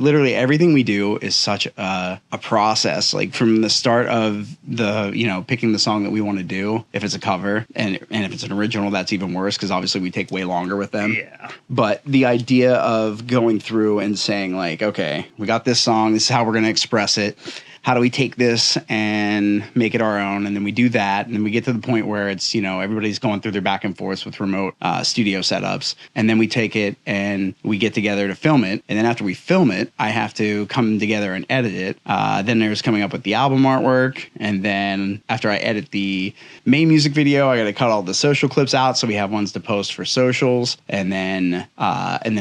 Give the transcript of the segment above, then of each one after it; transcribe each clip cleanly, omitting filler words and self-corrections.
literally everything we do is such a process, like from the start of the, you know, picking the song that we want to do, if it's a cover, and if it's an original, that's even worse because obviously we take way longer with them. Yeah. But the idea of going through and saying like, okay, we got this song, this is how we're going to express it. How do we take this and make it our own? And then we do that. And then we get to the point where it's, you know, everybody's going through their back and forth with remote studio setups. And then we take it and we get together to film it. And then after we film it, I have to come together and edit it. Then there's coming up with the album artwork. And then after I edit the main music video, I got to cut all the social clips out. So we have ones to post for socials. And then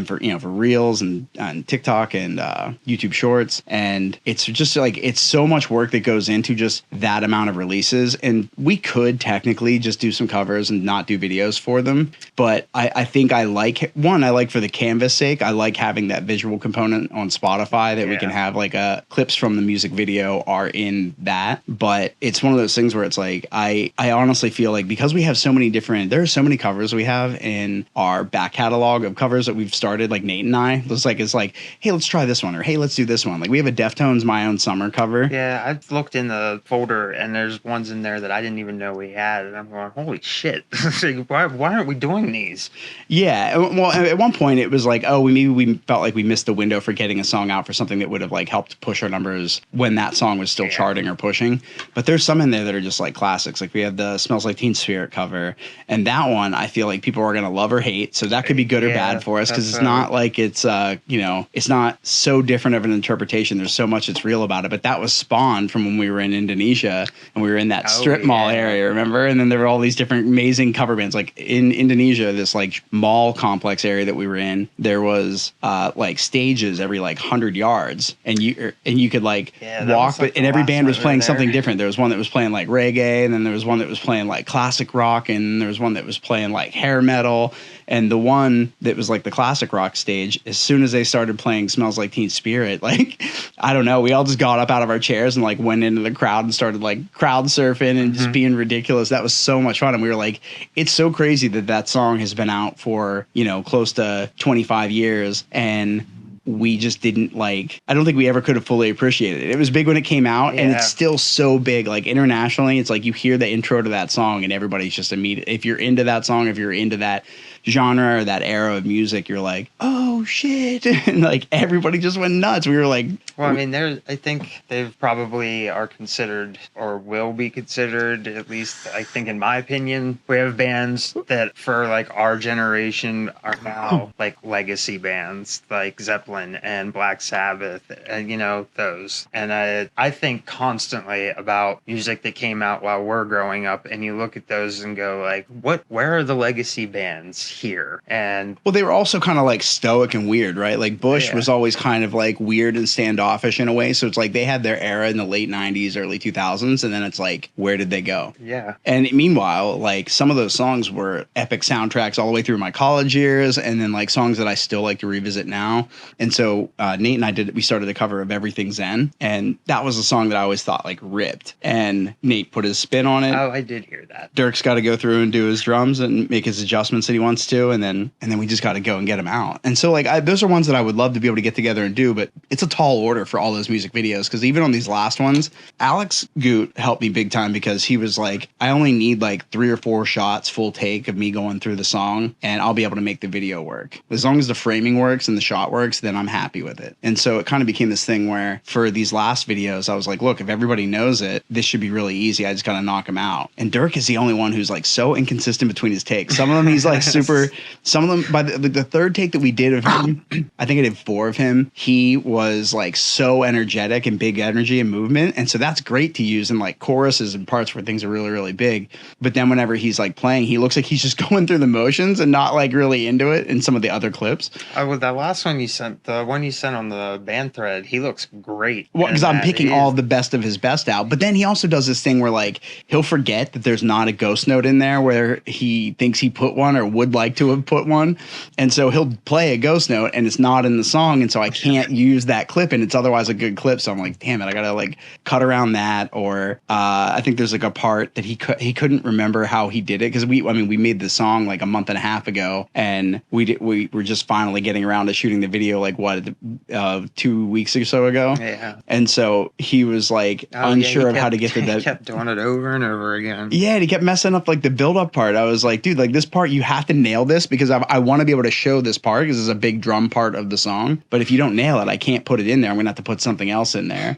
for, you know, for Reels and TikTok and YouTube Shorts. And it's just like, it's so much work that goes into just that amount of releases. And we could technically just do some covers and not do videos for them. But I think I like for the canvas sake, I like having that visual component on Spotify that we can have like clips from the music video are in that. But it's one of those things where it's like, I honestly feel like because we have so many there are so many covers we have in our back catalog of covers that we've started, like Nate and I, it's like, hey, let's try this one, or hey, let's do this one. Like we have a Deftones My Own Summer cover. Yeah, I've looked in the folder and there's ones in there that I didn't even know we had, and I'm going, holy shit! Like, why aren't we doing these? Yeah, well, at one point it was like, oh, we felt like we missed the window for getting a song out for something that would have like helped push our numbers when that song was still charting or pushing. But there's some in there that are just like classics. Like we have the Smells Like Teen Spirit cover, and that one I feel like people are gonna love or hate. So that could be good or bad for us because it's not like it's you know, it's not so different of an interpretation. There's so much that's real about it. But that was spawned from when we were in Indonesia and we were in that strip mall area, remember? And then there were all these different amazing cover bands. Like in Indonesia, this like mall complex area that we were in, there was like stages every like 100 yards, and you could like walk, but and every band was playing something different. There was one that was playing like reggae, and then there was one that was playing like classic rock, and there was one that was playing like hair metal. And the one that was like the classic rock stage, as soon as they started playing Smells Like Teen Spirit, like, I don't know, we all just got up out of our chairs and like went into the crowd and started like crowd surfing and just being ridiculous. That was so much fun. And we were like, it's so crazy that song has been out for, you know, close to 25 years. And we just didn't like, I don't think we ever could have fully appreciated it. It was big when it came out, and it's still so big. Like internationally, it's like you hear the intro to that song and everybody's just immediate. If you're into that song, if you're into that genre or that era of music, you're like, oh shit. And like everybody just went nuts. We were like, well, I mean, I think they've probably are considered or will be considered, at least I think in my opinion, we have bands that for like our generation are now like legacy bands like Zeppelin and Black Sabbath and, you know, those. And I think constantly about music that came out while we're growing up, and you look at those and go like, where are the legacy bands here? And well, they were also kind of like stoic and weird, right? Like Bush was always kind of like weird and standoffish in a way. So it's like they had their era in the late 90s, early 2000s, and then it's like, where did they go? Yeah. And meanwhile, like some of those songs were epic soundtracks all the way through my college years, and then like songs that I still like to revisit now. And so Nate and I we started a cover of Everything Zen, and that was a song that I always thought like ripped, and Nate put his spin on it. Oh, I did hear that. Dirk's got to go through and do his drums and make his adjustments that he wants to, and then we just got to go and get them out. And so like those are ones that I would love to be able to get together and do, but it's a tall order for all those music videos, because even on these last ones, Alex Goot helped me big time, because he was like, I only need like 3 or 4 shots full take of me going through the song, and I'll be able to make the video work. As long as the framing works and the shot works, then I'm happy with it. And so it kind of became this thing where for these last videos, I was like, look, if everybody knows it, this should be really easy. I just got to knock them out. And Dirk is the only one who's like so inconsistent between his takes. Some of them he's like super, some of them by the third take that we did of him, I think I did 4 of him, he was like so energetic and big energy and movement. And so that's great to use in like choruses and parts where things are really, really big. But then whenever he's like playing, he looks like he's just going through the motions and not like really into it in some of the other clips. Well, that last one you sent, the one you sent on the band thread, he looks great. Well, because I'm picking all the best of his best out. But then he also does this thing where like he'll forget that there's not a ghost note in there where he thinks he put one or would like to have put one. And so he'll play a ghost note and it's not in the song. And so I can't use that clip, and it's otherwise a good clip. So I'm like, damn it, I got to like cut around that. Or I think there's like a part that he couldn't remember how he did it, because we made the song like a month and a half ago, and we were just finally getting around to shooting the video like like what 2 weeks or so ago. Yeah. And so he was like unsure of how to get to that. He kept doing it over and over again. Yeah, and he kept messing up like the build up part. I was like, dude, like this part, you have to nail this because I want to be able to show this part because it's a big drum part of the song. But if you don't nail it, I can't put it in there. I'm gonna have to put something else in there.